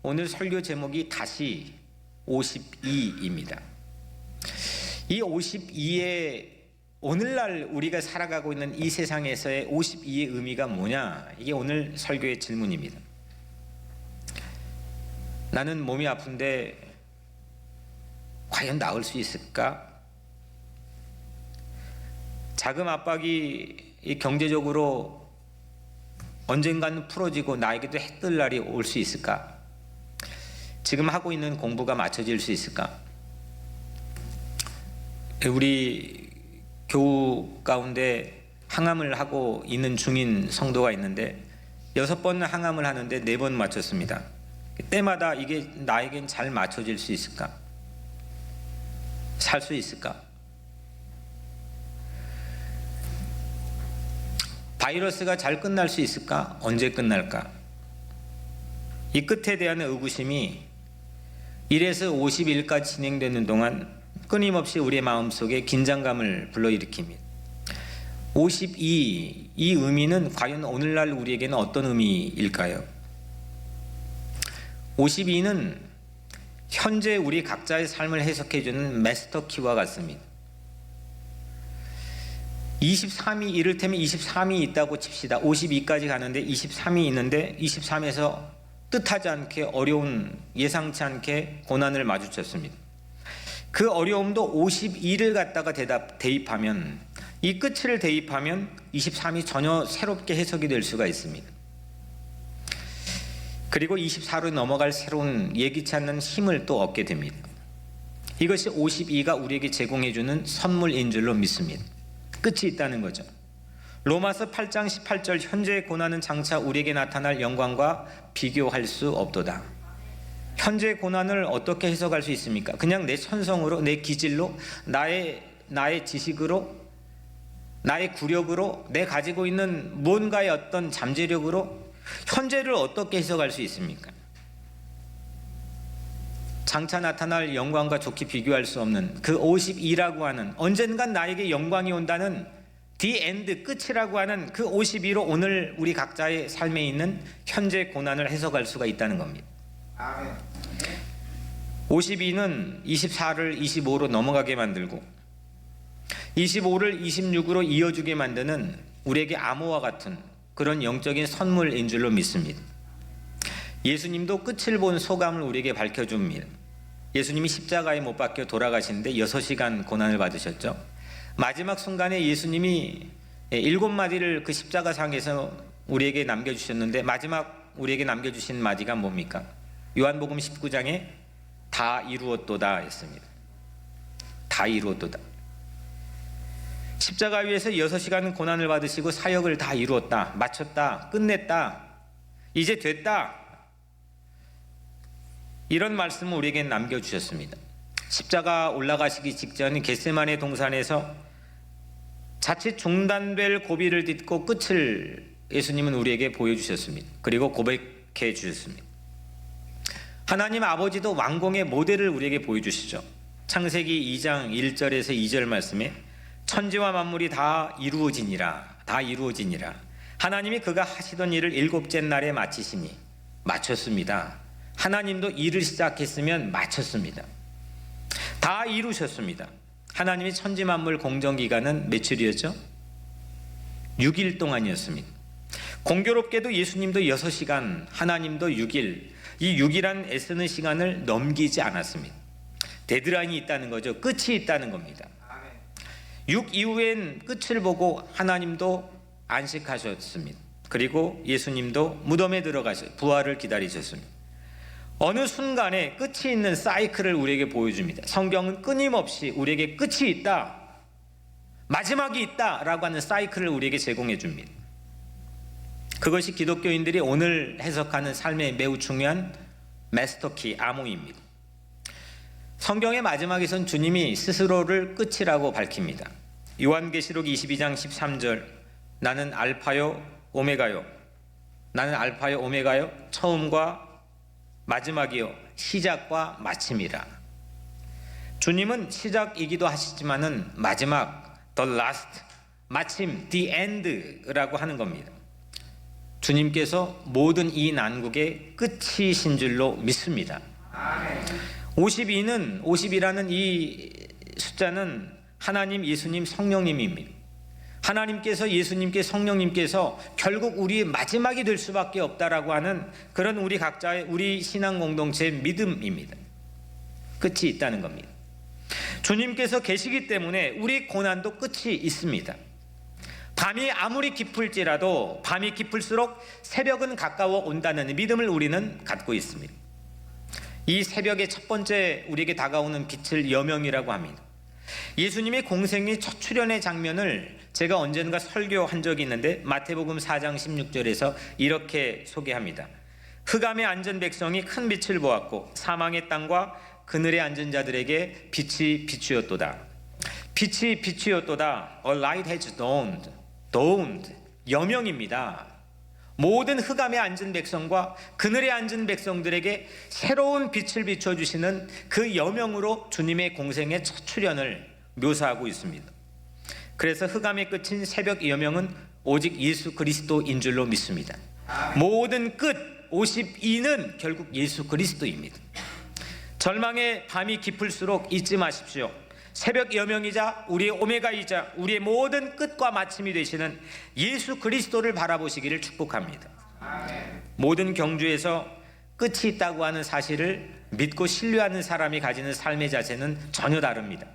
오늘 설교 제목이 다시 52입니다. 이 52의 오늘날 우리가 살아가고 있는 이 세상에서의 52의 의미가 뭐냐? 이게 오늘 설교의 질문입니다. 나는 몸이 아픈데 과연 나을 수 있을까? 자금 압박이 경제적으로 언젠가는 풀어지고 나에게도 해 뜰 날이 올 수 있을까? 지금 하고 있는 공부가 맞춰질 수 있을까? 우리 교우 가운데 항암을 하고 있는 중인 성도가 있는데 6번 항암을 하는데 4번 맞췄습니다. 때마다 이게 나에겐 잘 맞춰질 수 있을까? 살 수 있을까? 바이러스가 잘 끝날 수 있을까? 언제 끝날까? 이 끝에 대한 의구심이 1에서 50일까지 진행되는 동안 끊임없이 우리의 마음속에 긴장감을 불러일으킵니다. 52, 이 의미는 과연 오늘날 우리에게는 어떤 의미일까요? 52는 현재 우리 각자의 삶을 해석해주는 마스터 키와 같습니다. 23이 이를테면 23이 있다고 칩시다. 52까지 가는데 23이 있는데 23에서 뜻하지 않게 어려운 예상치 않게 고난을 마주쳤습니다. 그 어려움도 52를 갖다가 대입하면 이 끝을 대입하면 23이 전혀 새롭게 해석이 될 수가 있습니다. 그리고 24로 넘어갈 새로운 예기치 않는 힘을 또 얻게 됩니다. 이것이 52가 우리에게 제공해주는 선물인 줄로 믿습니다. 끝이 있다는 거죠. 로마서 8장 18절 현재의 고난은 장차 우리에게 나타날 영광과 비교할 수 없도다. 현재의 고난을 어떻게 해석할 수 있습니까? 그냥 내 천성으로, 내 기질로, 나의 지식으로, 나의 구력으로, 내 가지고 있는 뭔가의 어떤 잠재력으로 현재를 어떻게 해석할 수 있습니까? 장차 나타날 영광과 좋게 비교할 수 없는 그 52라고 하는 언젠간 나에게 영광이 온다는 the end, 끝이라고 하는 그 52로 오늘 우리 각자의 삶에 있는 현재 고난을 해석할 수가 있다는 겁니다. 52는 24를 25로 넘어가게 만들고 25를 26으로 이어주게 만드는 우리에게 암호와 같은 그런 영적인 선물인 줄로 믿습니다. 예수님도 끝을 본 소감을 우리에게 밝혀줍니다. 예수님이 십자가에 못 박혀 돌아가시는데 6시간 고난을 받으셨죠. 마지막 순간에 예수님이 7마디를 그 십자가상에서 우리에게 남겨주셨는데 마지막 우리에게 남겨주신 마디가 뭡니까? 요한복음 19장에 다 이루었도다 했습니다. 다 이루었도다. 십자가 위에서 6시간 고난을 받으시고 사역을 다 이루었다, 마쳤다, 끝냈다, 이제 됐다, 이런 말씀을 우리에게 남겨주셨습니다. 십자가 올라가시기 직전 겟세마네 동산에서 자칫 중단될 고비를 딛고 끝을 예수님은 우리에게 보여주셨습니다. 그리고 고백해 주셨습니다. 하나님 아버지도 완공의 모델을 우리에게 보여주시죠. 창세기 2장 1절에서 2절 말씀에 천지와 만물이 다 이루어지니라, 다 이루어지니라. 하나님이 그가 하시던 일을 7째 날에 마치시니 마쳤습니다. 하나님도 일을 시작했으면 마쳤습니다. 다 이루셨습니다. 하나님의 천지 만물 공정 기간은 며칠이었죠? 6일 동안이었습니다. 공교롭게도 예수님도 6시간, 하나님도 6일, 이 6일한 애쓰는 시간을 넘기지 않았습니다. 데드라인이 있다는 거죠. 끝이 있다는 겁니다. 6 이후엔 끝을 보고 하나님도 안식하셨습니다. 그리고 예수님도 무덤에 들어가셔 부활을 기다리셨습니다. 어느 순간에 끝이 있는 사이클을 우리에게 보여줍니다. 성경은 끊임없이 우리에게 끝이 있다, 마지막이 있다라고 하는 사이클을 우리에게 제공해 줍니다. 그것이 기독교인들이 오늘 해석하는 삶의 매우 중요한 마스터키, 암호입니다. 성경의 마지막에선 주님이 스스로를 끝이라고 밝힙니다. 요한계시록 22장 13절 나는 알파요 오메가요, 나는 알파요 오메가요, 처음과 마지막이요 시작과 마침이라. 주님은 시작이기도 하시지만은 마지막, the last, 마침, the end라고 하는 겁니다. 주님께서 모든 이 난국의 끝이신 줄로 믿습니다. 52라는 이 숫자는 하나님, 예수님, 성령님입니다. 하나님께서, 예수님께, 성령님께서 결국 우리의 마지막이 될 수밖에 없다라고 하는 그런 우리 각자의 우리 신앙 공동체의 믿음입니다. 끝이 있다는 겁니다. 주님께서 계시기 때문에 우리 고난도 끝이 있습니다. 밤이 아무리 깊을지라도 밤이 깊을수록 새벽은 가까워 온다는 믿음을 우리는 갖고 있습니다. 이 새벽의 첫 번째 우리에게 다가오는 빛을 여명이라고 합니다. 예수님의 공생의 첫 출현의 장면을 제가 언젠가 설교한 적이 있는데 마태복음 4장 16절에서 이렇게 소개합니다. 흑암에 앉은 백성이 큰 빛을 보았고 사망의 땅과 그늘에 앉은 자들에게 빛이 비추었도다. 빛이 비추었도다. A light has dawned. 여명입니다. 모든 흑암에 앉은 백성과 그늘에 앉은 백성들에게 새로운 빛을 비춰주시는 그 여명으로 주님의 공생의 첫 출현을 묘사하고 있습니다. 그래서 흑암의 끝인 새벽 여명은 오직 예수 그리스도인 줄로 믿습니다. 모든 끝 52는 결국 예수 그리스도입니다. 절망의 밤이 깊을수록 잊지 마십시오. 새벽 여명이자 우리의 오메가이자 우리의 모든 끝과 마침이 되시는 예수 그리스도를 바라보시기를 축복합니다. 모든 경주에서 끝이 있다고 하는 사실을 믿고 신뢰하는 사람이 가지는 삶의 자세는 전혀 다릅니다.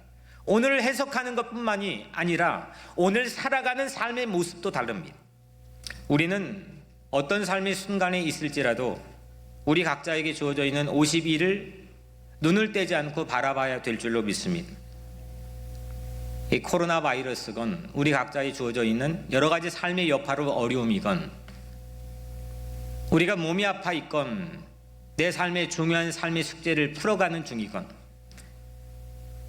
오늘 해석하는 것뿐만이 아니라 오늘 살아가는 삶의 모습도 다릅니다. 우리는 어떤 삶의 순간에 있을지라도 우리 각자에게 주어져 있는 52를 눈을 떼지 않고 바라봐야 될 줄로 믿습니다. 이 코로나 바이러스건 우리 각자에 주어져 있는 여러 가지 삶의 여파로 어려움이건 우리가 몸이 아파 있건 내 삶의 중요한 삶의 숙제를 풀어가는 중이건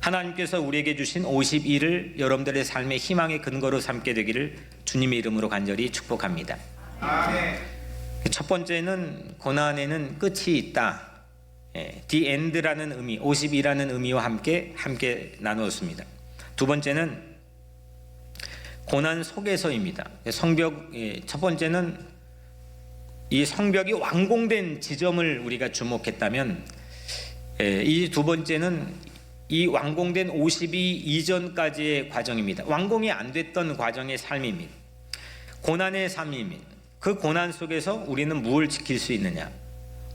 하나님께서 우리에게 주신 52를 여러분들의 삶의 희망의 근거로 삼게 되기를 주님의 이름으로 간절히 축복합니다. 첫 번째는 고난에는 끝이 있다. The end라는 의미, 52라는 의미와 함께 나누었습니다. 두 번째는 고난 속에서입니다. 첫 번째는 이 성벽이 완공된 지점을 우리가 주목했다면 이 두 번째는 이 완공된 52 이전까지의 과정입니다. 완공이 안 됐던 과정의 삶입니다. 고난의 삶입니다. 그 고난 속에서 우리는 무엇을 지킬 수 있느냐?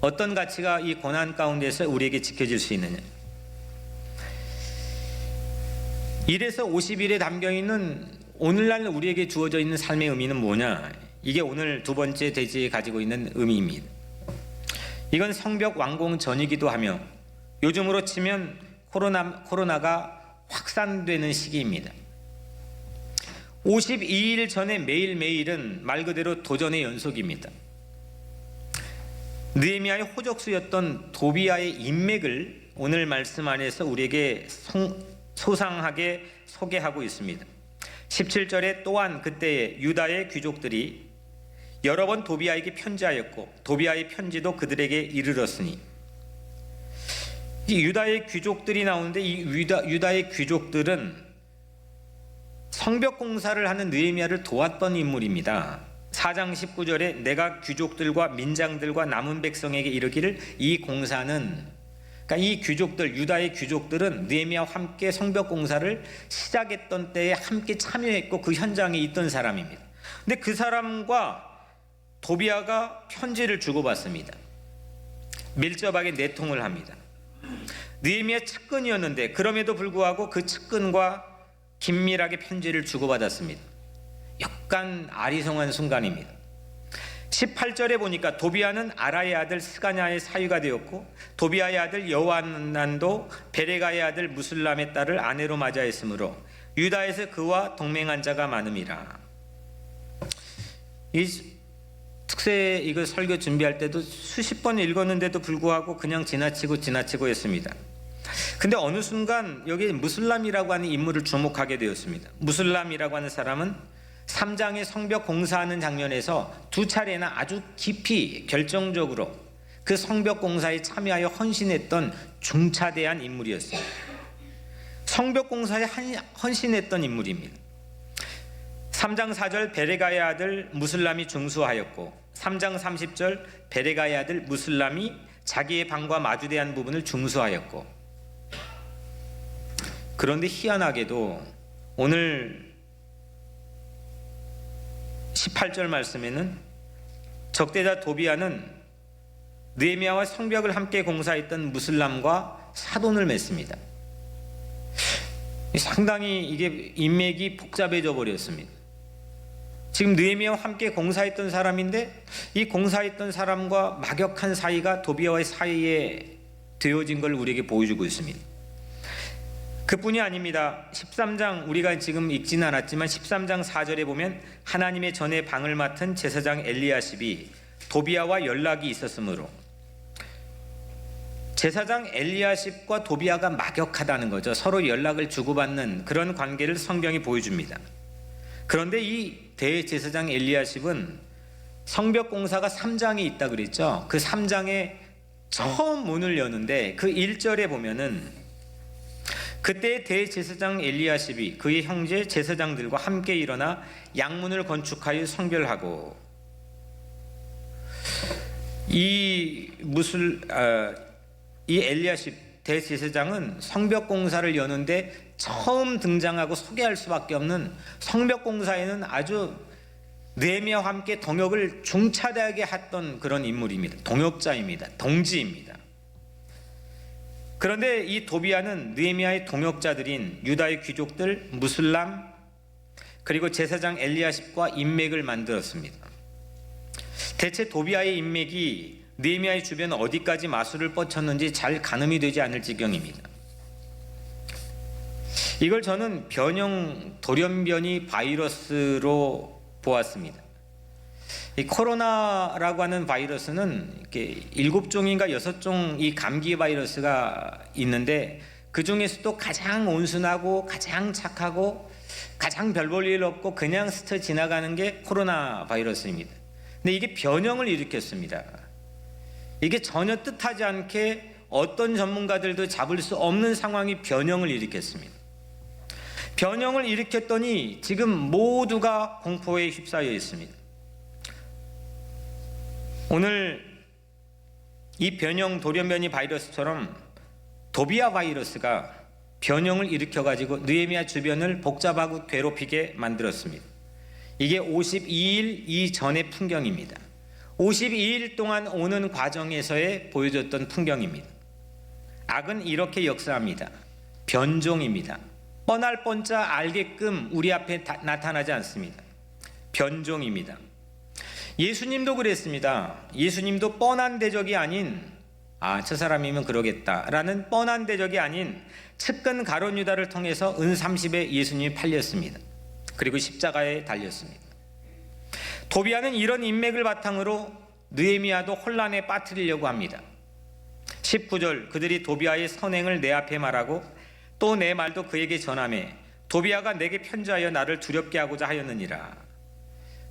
어떤 가치가 이 고난 가운데서 우리에게 지켜질 수 있느냐? 1에서 50일에 담겨있는 오늘날 우리에게 주어져 있는 삶의 의미는 뭐냐? 이게 오늘 두 번째 대지에 가지고 있는 의미입니다. 이건 성벽 완공 전이기도 하며 요즘으로 치면 코로나가 확산되는 시기입니다. 52일 전에 매일매일은 말 그대로 도전의 연속입니다. 느헤미야의 호적수였던 도비아의 인맥을 오늘 말씀 안에서 우리에게 소상하게 소개하고 있습니다. 17절에 또한 그때에 유다의 귀족들이 여러 번 도비아에게 편지하였고 도비아의 편지도 그들에게 이르렀으니 이 유다의 귀족들이 나오는데 이 유다의 귀족들은 성벽 공사를 하는 느헤미야를 도왔던 인물입니다. 4장 19절에 내가 귀족들과 민장들과 남은 백성에게 이르기를 이 공사는 그러니까 이 귀족들 유다의 귀족들은 느헤미야와 함께 성벽 공사를 시작했던 때에 함께 참여했고 그 현장에 있던 사람입니다. 근데 그 사람과 도비아가 편지를 주고받습니다. 밀접하게 내통을 합니다. 느헤미야 측근이었는데 그럼에도 불구하고 그 측근과 긴밀하게 편지를 주고받았습니다. 약간 아리송한 순간입니다. 18절에 보니까 도비아는 아라의 아들 스가냐의 사위가 되었고 도비아의 아들 여호하난도 베레가의 아들 무술람의 딸을 아내로 맞이하였으므로 유다에서 그와 동맹한 자가 많음이라. 이 특세 이거 설교 준비할 때도 수십 번 읽었는데도 불구하고 그냥 지나치고 했습니다. 근데 어느 순간 여기 무술람이라고 하는 인물을 주목하게 되었습니다. 무술람이라고 하는 사람은 3장의 성벽 공사하는 장면에서 두 차례나 아주 깊이 결정적으로 그 성벽 공사에 참여하여 헌신했던 중차대한 인물이었습니다. 성벽 공사에 헌신했던 인물입니다. 3장 4절 베레가의 아들 무슬람이 중수하였고 3장 30절 베레가의 아들 무슬람이 자기의 방과 마주대한 부분을 중수하였고, 그런데 희한하게도 오늘 18절 말씀에는 적대자 도비아는 느헤미야와 성벽을 함께 공사했던 무슬람과 사돈을 맺습니다. 상당히 이게 인맥이 복잡해져 버렸습니다. 지금 느헤미야와 함께 공사했던 사람인데 이 공사했던 사람과 막역한 사이가 도비아와의 사이에 되어진 걸 우리에게 보여주고 있습니다. 그뿐이 아닙니다. 13장 우리가 지금 읽지는 않았지만 13장 4절에 보면 하나님의 전에 방을 맡은 제사장 엘리야십이 도비아와 연락이 있었으므로, 제사장 엘리야십과 도비아가 막역하다는 거죠. 서로 연락을 주고받는 그런 관계를 성경이 보여줍니다. 그런데 이 대제사장 엘리야십은 성벽 공사가 3장에 있다 그랬죠. 그 3장에 처음 문을 여는데 그 1절에 보면은 그때 대제사장 엘리야십이 그의 형제 제사장들과 함께 일어나 양문을 건축하여 성결하고, 이 엘리야십 대제사장은 성벽 공사를 여는데 처음 등장하고 소개할 수밖에 없는, 성벽 공사에는 아주 느헤미야와 함께 동역을 중차대하게 했던 그런 인물입니다. 동역자입니다. 동지입니다. 그런데 이 도비아는 느헤미야의 동역자들인 유다의 귀족들 무슬람 그리고 제사장 엘리야십과 인맥을 만들었습니다. 대체 도비아의 인맥이 느헤미야의 주변 어디까지 마술을 뻗쳤는지 잘 가늠이 되지 않을 지경입니다. 이걸 저는 변형 돌연변이 바이러스로 보았습니다. 이 코로나라고 하는 바이러스는 이렇게 7종인가 6종 이 감기 바이러스가 있는데 그 중에서도 가장 온순하고 가장 착하고 가장 별 볼 일 없고 그냥 스쳐 지나가는 게 코로나 바이러스입니다. 근데 이게 변형을 일으켰습니다. 이게 전혀 뜻하지 않게 어떤 전문가들도 잡을 수 없는 상황이 변형을 일으켰습니다. 변형을 일으켰더니 지금 모두가 공포에 휩싸여 있습니다. 오늘 이 변형 돌연변이 바이러스처럼 도비아 바이러스가 변형을 일으켜가지고 느헤미야 주변을 복잡하고 괴롭히게 만들었습니다. 이게 52일 이전의 풍경입니다. 52일 동안 오는 과정에서의 보여줬던 풍경입니다. 악은 이렇게 역사합니다. 변종입니다. 뻔할 뻔짜 알게끔 우리 앞에 나타나지 않습니다. 변종입니다. 예수님도 그랬습니다. 예수님도 뻔한 대적이 아닌 저 사람이면 그러겠다라는 뻔한 대적이 아닌 측근 가룟 유다를 통해서 은 30에 예수님이 팔렸습니다. 그리고 십자가에 달렸습니다. 도비아는 이런 인맥을 바탕으로 느헤미야도 혼란에 빠뜨리려고 합니다. 19절 그들이 도비아의 선행을 내 앞에 말하고 또 내 말도 그에게 전하매 도비아가 내게 편지하여 나를 두렵게 하고자 하였느니라.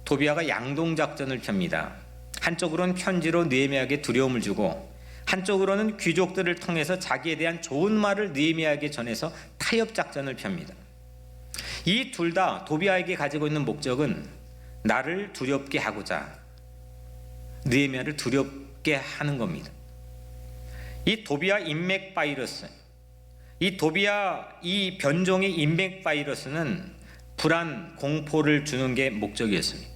도비아가 양동작전을 펴니다. 한쪽으로는 편지로 느헤미야에게 두려움을 주고 한쪽으로는 귀족들을 통해서 자기에 대한 좋은 말을 느헤미야에게 전해서 타협작전을 펴니다. 이 둘 다 도비아에게 가지고 있는 목적은 나를 두렵게 하고자 느헤미야를 두렵게 하는 겁니다. 이 도비아 인맥 바이러스, 이 도비아 이 변종의 인맥 바이러스는 불안, 공포를 주는 게 목적이었습니다.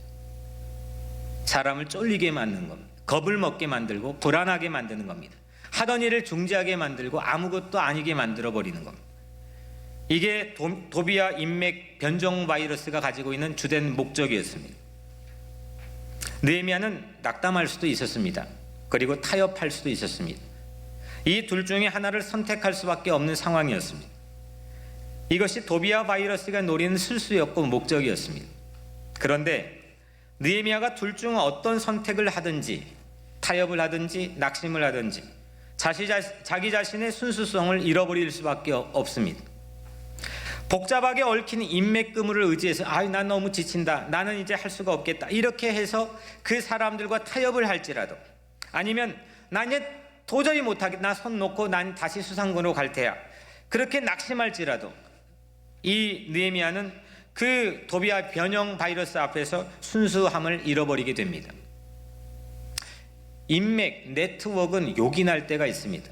사람을 쫄리게 만드는 겁니다. 겁을 먹게 만들고 불안하게 만드는 겁니다. 하던 일을 중지하게 만들고 아무것도 아니게 만들어버리는 겁니다. 이게 도비아 인맥 변종 바이러스가 가지고 있는 주된 목적이었습니다. 느헤미야는 낙담할 수도 있었습니다. 그리고 타협할 수도 있었습니다. 이 둘 중에 하나를 선택할 수밖에 없는 상황이었습니다. 이것이 도비아 바이러스가 노리는 실수였고 목적이었습니다. 그런데 느헤미야가 둘 중 어떤 선택을 하든지 타협을 하든지 낙심을 하든지 자기 자신의 순수성을 잃어버릴 수밖에 없습니다. 복잡하게 얽힌 인맥 그물을 의지해서 난 너무 지친다, 나는 이제 할 수가 없겠다, 이렇게 해서 그 사람들과 타협을 할지라도, 아니면 난 이제 도저히 못하겠다, 나 손 놓고 난 다시 수상군으로 갈 테야, 그렇게 낙심할지라도 이 느헤미야는 그 도비아 변형 바이러스 앞에서 순수함을 잃어버리게 됩니다. 인맥, 네트워크는 요긴할 때가 있습니다.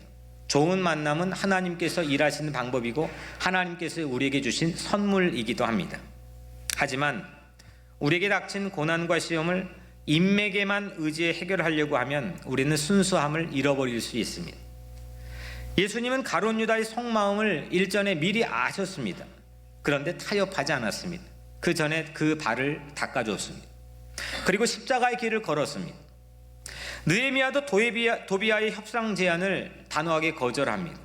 좋은 만남은 하나님께서 일하시는 방법이고 하나님께서 우리에게 주신 선물이기도 합니다. 하지만 우리에게 닥친 고난과 시험을 인맥에만 의지해 해결하려고 하면 우리는 순수함을 잃어버릴 수 있습니다. 예수님은 가룟 유다의 속마음을 일전에 미리 아셨습니다. 그런데 타협하지 않았습니다. 그 전에 그 발을 닦아줬습니다. 그리고 십자가의 길을 걸었습니다. 느헤미야도 도비아의 협상 제안을 단호하게 거절합니다.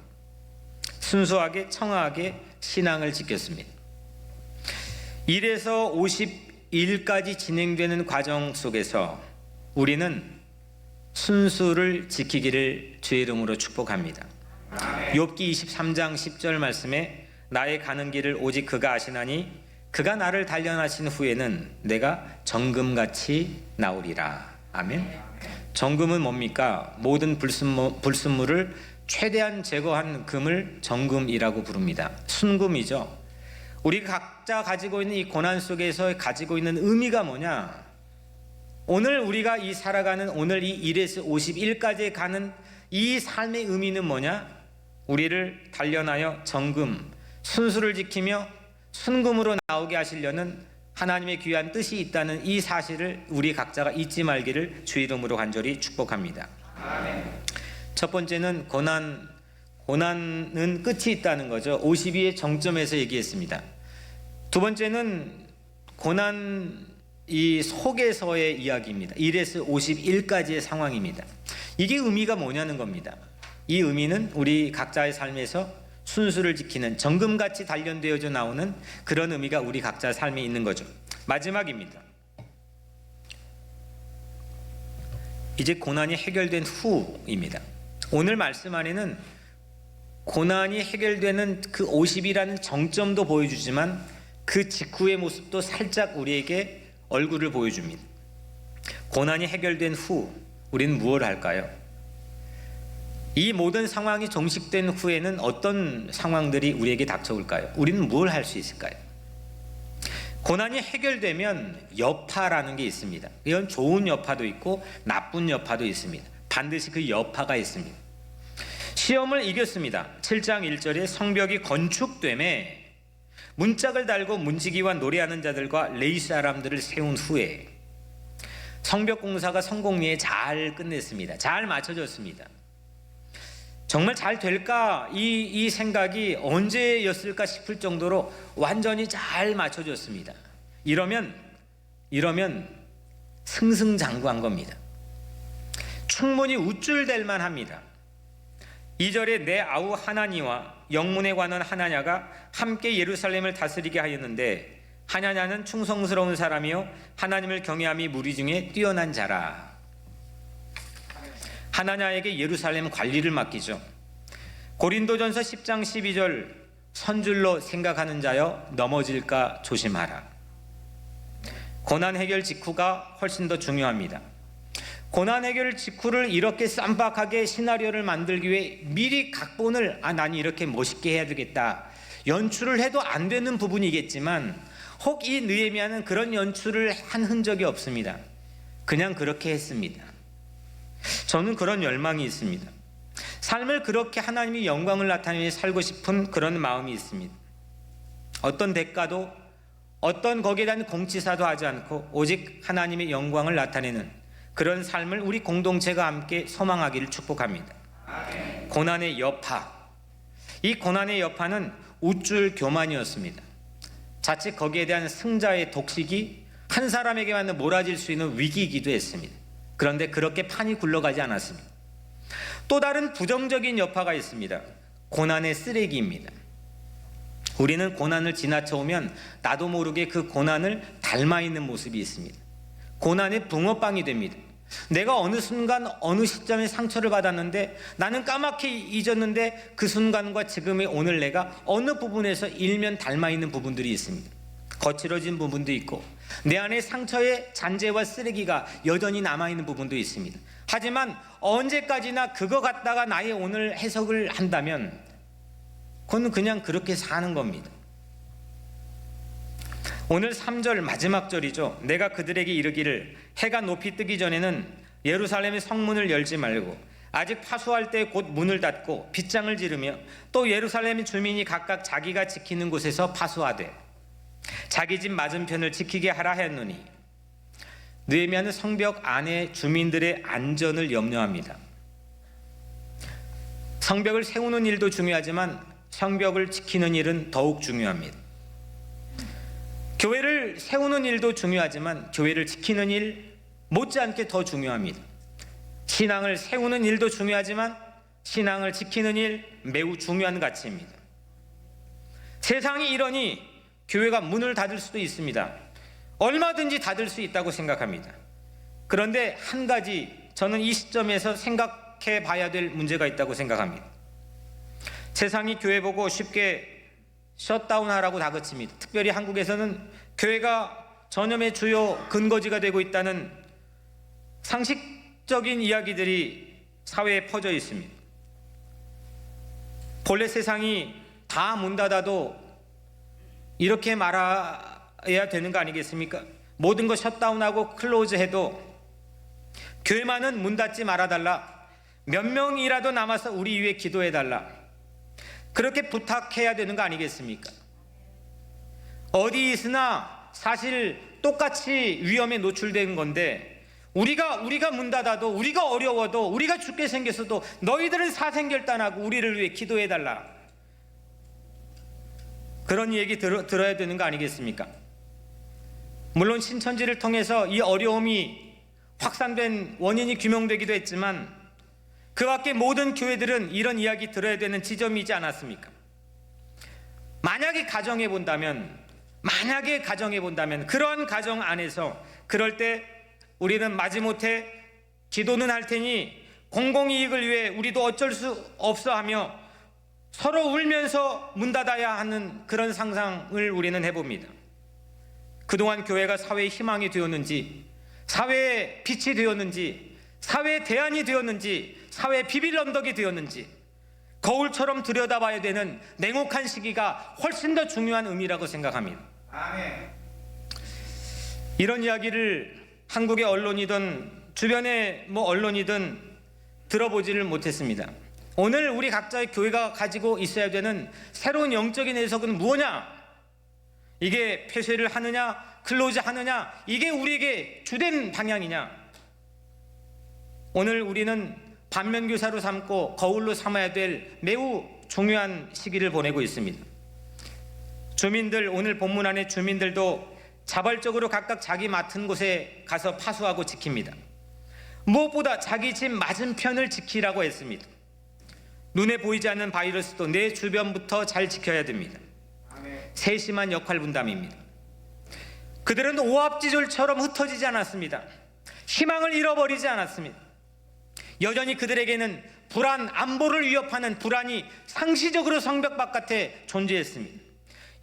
순수하게 청아하게 신앙을 지켰습니다. 1에서 51까지 진행되는 과정 속에서 우리는 순수를 지키기를 주의 이름으로 축복합니다. 욥기 23장 10절 말씀에 나의 가는 길을 오직 그가 아시나니 그가 나를 단련하신 후에는 내가 정금같이 나오리라. 아멘. 정금은 뭡니까? 모든 불순물을 최대한 제거한 금을 정금이라고 부릅니다. 순금이죠. 우리 각자 가지고 있는 이 고난 속에서 가지고 있는 의미가 뭐냐? 오늘 우리가 이 살아가는 오늘 이 1에서 51까지 가는 이 삶의 의미는 뭐냐? 우리를 단련하여 정금, 순수를 지키며 순금으로 나오게 하시려는 하나님의 귀한 뜻이 있다는 이 사실을 우리 각자가 잊지 말기를 주 이름으로 간절히 축복합니다. 아멘. 첫 번째는 고난은 끝이 있다는 거죠. 52의 정점에서 얘기했습니다. 두 번째는 고난 이 속에서의 이야기입니다. 1에서 51까지의 상황입니다. 이게 의미가 뭐냐는 겁니다. 이 의미는 우리 각자의 삶에서 순수를 지키는 정금같이 단련되어져 나오는 그런 의미가 우리 각자의 삶에 있는 거죠. 마지막입니다. 이제 고난이 해결된 후입니다. 오늘 말씀 안에는 고난이 해결되는 그 50이라는 정점도 보여주지만 그 직후의 모습도 살짝 우리에게 얼굴을 보여줍니다. 고난이 해결된 후 우리는 무엇을 할까요? 이 모든 상황이 종식된 후에는 어떤 상황들이 우리에게 닥쳐올까요? 우리는 뭘 할 수 있을까요? 고난이 해결되면 여파라는 게 있습니다. 이건 좋은 여파도 있고 나쁜 여파도 있습니다. 반드시 그 여파가 있습니다. 시험을 이겼습니다. 7장 1절에 성벽이 건축됨에 문짝을 달고 문지기와 노래하는 자들과 레위 사람들을 세운 후에 성벽 공사가 성공리에 잘 끝냈습니다. 잘 맞춰졌습니다. 정말 잘 될까? 이 생각이 언제였을까 싶을 정도로 완전히 잘 맞춰졌습니다. 이러면 승승장구한 겁니다. 충분히 우쭐댈 만합니다. 2절에 내 아우 하나니와 영문에 관한 하나냐가 함께 예루살렘을 다스리게 하였는데 하나냐는 충성스러운 사람이요 하나님을 경외함이 무리 중에 뛰어난 자라. 하나냐에게 예루살렘 관리를 맡기죠. 고린도전서 10장 12절 선줄로 생각하는 자여 넘어질까 조심하라. 고난 해결 직후가 훨씬 더 중요합니다. 고난 해결 직후를 이렇게 쌈박하게 시나리오를 만들기 위해 미리 각본을 난 이렇게 멋있게 해야 되겠다 연출을 해도 안 되는 부분이겠지만 혹 이 느헤미야는 그런 연출을 한 흔적이 없습니다. 그냥 그렇게 했습니다. 저는 그런 열망이 있습니다. 삶을 그렇게 하나님의 영광을 나타내며 살고 싶은 그런 마음이 있습니다. 어떤 대가도 어떤 거기에 대한 공치사도 하지 않고 오직 하나님의 영광을 나타내는 그런 삶을 우리 공동체가 함께 소망하기를 축복합니다. 고난의 여파, 이 고난의 여파는 우쭐 교만이었습니다. 자칫 거기에 대한 승자의 독식이 한 사람에게만 몰아질 수 있는 위기이기도 했습니다. 그런데 그렇게 판이 굴러가지 않았습니다. 또 다른 부정적인 여파가 있습니다. 고난의 쓰레기입니다. 우리는 고난을 지나쳐 오면 나도 모르게 그 고난을 닮아 있는 모습이 있습니다. 고난의 붕어빵이 됩니다. 내가 어느 순간 어느 시점에 상처를 받았는데 나는 까맣게 잊었는데 그 순간과 지금의 오늘 내가 어느 부분에서 일면 닮아 있는 부분들이 있습니다. 거칠어진 부분도 있고 내 안에 상처의 잔재와 쓰레기가 여전히 남아있는 부분도 있습니다. 하지만 언제까지나 그거 갖다가 나의 오늘 해석을 한다면 그건 그냥 그렇게 사는 겁니다. 오늘 3절 마지막 절이죠. 내가 그들에게 이르기를 해가 높이 뜨기 전에는 예루살렘의 성문을 열지 말고 아직 파수할 때 곧 문을 닫고 빗장을 지르며 또 예루살렘 주민이 각각 자기가 지키는 곳에서 파수하되 자기 집 맞은편을 지키게 하라 하였노니 느헤미야는 성벽 안에 주민들의 안전을 염려합니다. 성벽을 세우는 일도 중요하지만 성벽을 지키는 일은 더욱 중요합니다. 교회를 세우는 일도 중요하지만 교회를 지키는 일 못지않게 더 중요합니다. 신앙을 세우는 일도 중요하지만 신앙을 지키는 일 매우 중요한 가치입니다. 세상이 이러니 교회가 문을 닫을 수도 있습니다. 얼마든지 닫을 수 있다고 생각합니다. 그런데 한 가지 저는 이 시점에서 생각해 봐야 될 문제가 있다고 생각합니다. 세상이 교회 보고 쉽게 셧다운하라고 다그칩니다. 특별히 한국에서는 교회가 전염의 주요 근거지가 되고 있다는 상식적인 이야기들이 사회에 퍼져 있습니다. 본래 세상이 다 문 닫아도 이렇게 말해야 되는 거 아니겠습니까? 모든 거 셧다운하고 클로즈해도 교회만은 문 닫지 말아달라, 몇 명이라도 남아서 우리 위해 기도해달라, 그렇게 부탁해야 되는 거 아니겠습니까? 어디 있으나 사실 똑같이 위험에 노출된 건데 우리가 문 닫아도, 우리가 어려워도, 우리가 죽게 생겼어도 너희들은 사생결단하고 우리를 위해 기도해달라, 그런 얘기 들어야 되는 거 아니겠습니까? 물론 신천지를 통해서 이 어려움이 확산된 원인이 규명되기도 했지만 그 밖에 모든 교회들은 이런 이야기 들어야 되는 지점이지 않았습니까? 만약에 가정해 본다면 그러한 가정 안에서 그럴 때 우리는 마지못해 기도는 할 테니 공공이익을 위해 우리도 어쩔 수 없어 하며 서로 울면서 문 닫아야 하는 그런 상상을 우리는 해봅니다. 그동안 교회가 사회의 희망이 되었는지, 사회의 빛이 되었는지, 사회의 대안이 되었는지, 사회의 비빌 언덕이 되었는지 거울처럼 들여다봐야 되는 냉혹한 시기가 훨씬 더 중요한 의미라고 생각합니다. 아멘. 이런 이야기를 한국의 언론이든 주변의 언론이든 들어보지를 못했습니다. 오늘 우리 각자의 교회가 가지고 있어야 되는 새로운 영적인 해석은 무엇냐? 이게 폐쇄를 하느냐, 클로즈 하느냐, 이게 우리에게 주된 방향이냐? 오늘 우리는 반면교사로 삼고 거울로 삼아야 될 매우 중요한 시기를 보내고 있습니다. 주민들, 오늘 본문 안에 주민들도 자발적으로 각각 자기 맡은 곳에 가서 파수하고 지킵니다. 무엇보다 자기 집 맞은편을 지키라고 했습니다. 눈에 보이지 않는 바이러스도 내 주변부터 잘 지켜야 됩니다. 세심한 역할 분담입니다. 그들은 오합지졸처럼 흩어지지 않았습니다. 희망을 잃어버리지 않았습니다. 여전히 그들에게는 불안, 안보를 위협하는 불안이 상시적으로 성벽 바깥에 존재했습니다.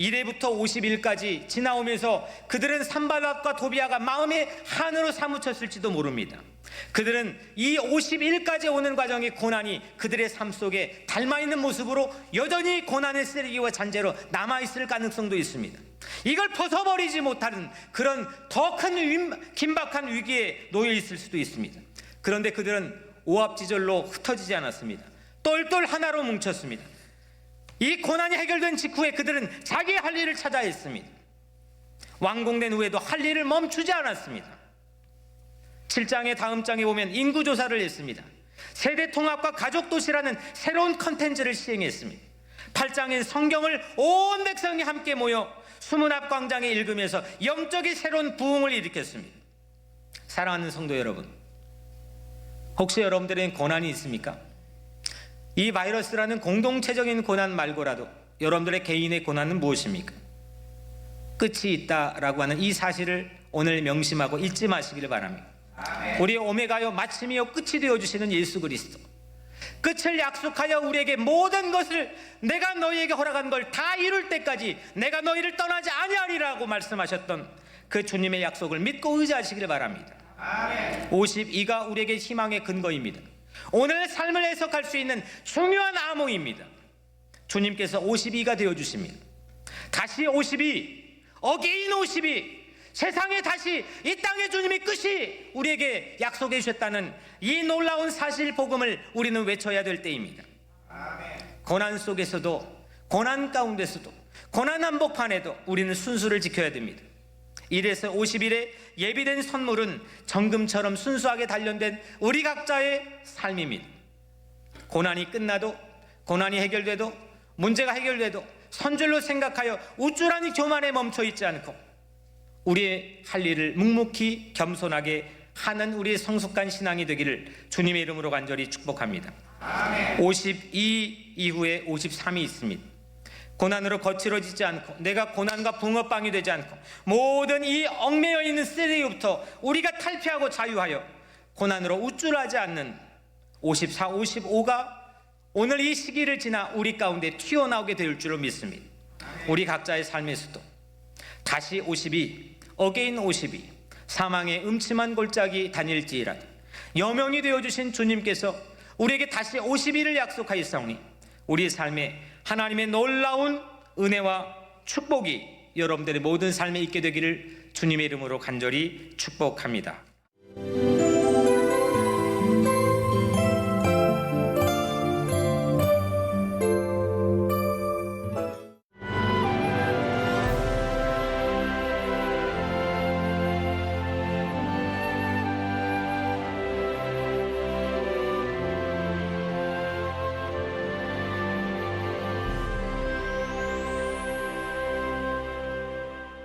1회부터 50일까지 지나오면서 그들은 산발락과 도비아가 마음의 한으로 사무쳤을지도 모릅니다. 그들은 이 50일까지 오는 과정의 고난이 그들의 삶 속에 닮아있는 모습으로 여전히 고난의 쓰레기와 잔재로 남아있을 가능성도 있습니다. 이걸 벗어버리지 못하는 그런 더 큰 긴박한 위기에 놓여 있을 수도 있습니다. 그런데 그들은 오합지졸로 흩어지지 않았습니다. 똘똘 하나로 뭉쳤습니다. 이 고난이 해결된 직후에 그들은 자기의 할 일을 찾아 했습니다. 완공된 후에도 할 일을 멈추지 않았습니다. 7장의 다음 장에 보면 인구조사를 했습니다. 세대통합과 가족도시라는 새로운 컨텐츠를 시행했습니다. 8장엔 성경을 온 백성이 함께 모여 수문앞 광장에 읽으면서 영적인 새로운 부흥을 일으켰습니다. 사랑하는 성도 여러분, 혹시 여러분들에겐 고난이 있습니까? 이 바이러스라는 공동체적인 고난 말고라도 여러분들의 개인의 고난은 무엇입니까? 끝이 있다라고 하는 이 사실을 오늘 명심하고 잊지 마시기를 바랍니다. 아멘. 우리의 오메가요 마침이요 끝이 되어주시는 예수 그리스도, 끝을 약속하여 우리에게 모든 것을 내가 너희에게 허락한 걸 다 이룰 때까지 내가 너희를 떠나지 아니하리라고 말씀하셨던 그 주님의 약속을 믿고 의지하시기를 바랍니다. 아멘. 52가 우리에게 희망의 근거입니다. 오늘 삶을 해석할 수 있는 중요한 암호입니다. 주님께서 52가 되어주십니다. 다시 52, 어게인 52, 세상에 다시 이 땅의 주님의 끝이 우리에게 약속해 주셨다는 이 놀라운 사실 복음을 우리는 외쳐야 될 때입니다. 고난 속에서도, 고난 가운데서도, 고난 한복판에도 우리는 순수를 지켜야 됩니다. 1에서 50일에 예비된 선물은 정금처럼 순수하게 단련된 우리 각자의 삶입니다. 고난이 끝나도, 고난이 해결돼도, 문제가 해결돼도 선줄로 생각하여 우쭐하니 교만에 멈춰 있지 않고 우리의 할 일을 묵묵히 겸손하게 하는 우리의 성숙한 신앙이 되기를 주님의 이름으로 간절히 축복합니다. 아멘. 52 이후에 53이 있습니다. 고난으로 거칠어지지 않고 내가 고난과 붕어빵이 되지 않고 모든 이 얽매여 있는 쓰레기부터 우리가 탈피하고 자유하여 고난으로 우쭐하지 않는 54, 55가 오늘 이 시기를 지나 우리 가운데 튀어나오게 될 줄로 믿습니다. 우리 각자의 삶에서도 다시 52, 어게인 52, 사망의 음침한 골짜기 다닐지라도 여명이 되어주신 주님께서 우리에게 다시 52를 약속하였사오니 우리 삶에 하나님의 놀라운 은혜와 축복이 여러분들의 모든 삶에 있게 되기를 주님의 이름으로 간절히 축복합니다.